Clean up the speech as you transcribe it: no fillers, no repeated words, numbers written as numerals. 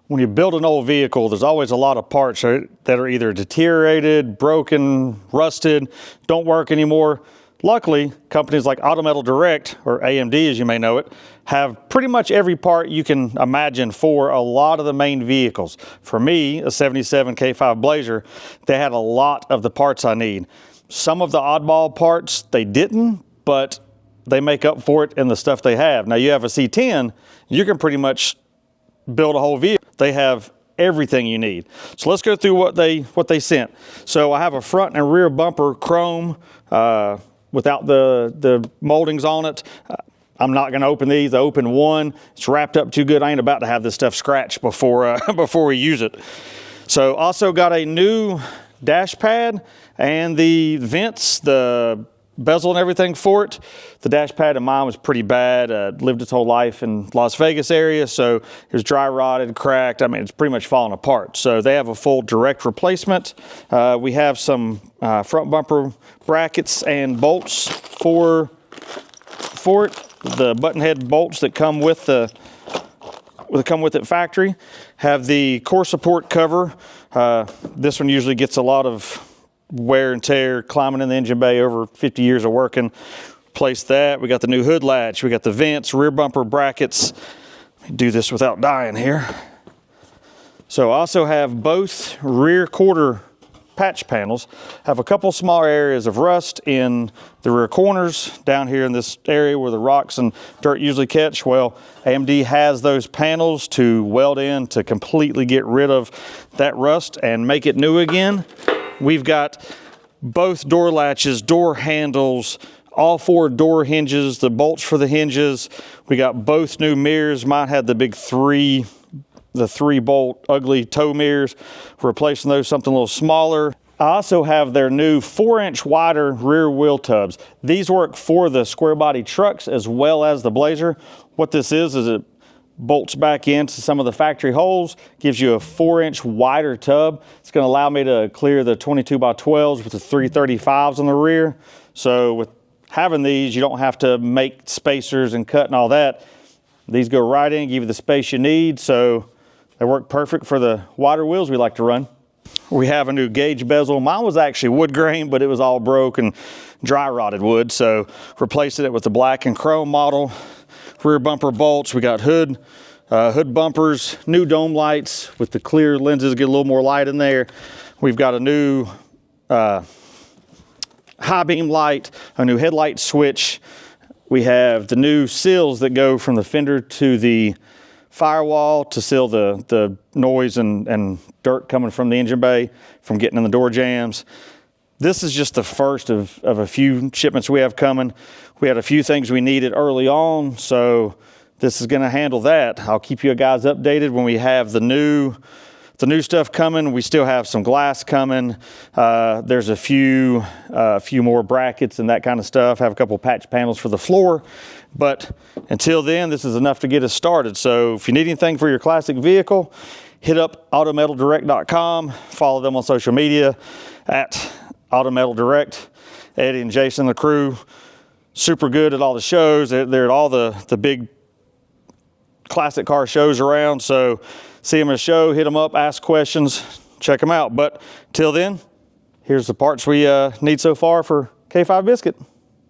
when you build an old vehicle, there's always a lot of parts that are either deteriorated, broken, rusted, don't work anymore. Luckily, companies like Auto Metal Direct, or AMD as you may know it, have pretty much every part you can imagine for a lot of the main vehicles. For me, a 77 K5 Blazer, they had a lot of the parts I need. Some of the oddball parts they didn't, but they make up for it in the stuff they have. Now you have a C10, you can pretty much build a whole vehicle. They have everything you need. So let's go through what they sent. So I have a front and rear bumper chrome without the moldings on it. I'm not going to open these. I opened one. It's wrapped up too good. I ain't about to have this stuff scratched before before we use it. So also got a new dash pad and the vents, the bezel and everything for it. The dash pad in mine was pretty bad. Lived its whole life in Las Vegas area, so it was dry rotted, cracked. I mean, it's pretty much falling apart. So they have a full direct replacement. We have some front bumper brackets and bolts for it. The button head bolts that come with it factory. Have the core support cover. This one usually gets a lot of wear and tear climbing in the engine bay over 50 years of working. Replace that. We got the new hood latch. We got the vents, rear bumper brackets. Do this without dying here. So I also have both rear quarter patch panels. Have a couple smaller areas of rust in the rear corners down here in this area where the rocks and dirt usually catch. Well, AMD has those panels to weld in to completely get rid of that rust and make it new again. We've got both door latches, door handles, all 4 door hinges, the bolts for the hinges. We got both new mirrors. Mine had the big 3 bolt ugly tow mirrors. Replacing those something a little smaller. I also have their new 4-inch wider rear wheel tubs. These work for the square body trucks as well as the Blazer. What this is it bolts back into some of the factory holes, gives you a 4-inch wider tub. It's going to allow me to clear the 22x12s with the 335s on the rear. So with having these, you don't have to make spacers and cut and all that. These go right in, give you the space you need. So they work perfect for the wider wheels we like to run. We have a new gauge bezel. Mine was actually wood grain, but it was all broke and dry rotted wood. So replacing it with the black and chrome model. Rear bumper bolts. We got hood bumpers, new dome lights with the clear lenses, get a little more light in there. We've got a new high beam light, a new headlight switch. We have the new seals that go from the fender to the firewall to seal the noise and dirt coming from the engine bay from getting in the door jams. This is just the first of a few shipments we have coming. We had a few things we needed early on, so this is going to handle that. I'll keep you guys updated when we have the new stuff coming. We still have some glass coming. There's a few more brackets and that kind of stuff. Have a couple patch panels for the floor. But until then, this is enough to get us started. So if you need anything for your classic vehicle, hit up autometaldirect.com. Follow them on social media at Auto Metal Direct. Eddie and Jason, the crew, super good at all the shows. They're at all the big classic car shows around. So see them at a show, hit them up, ask questions, check them out. But till then, here's the parts we need so far for K5 Biscuit.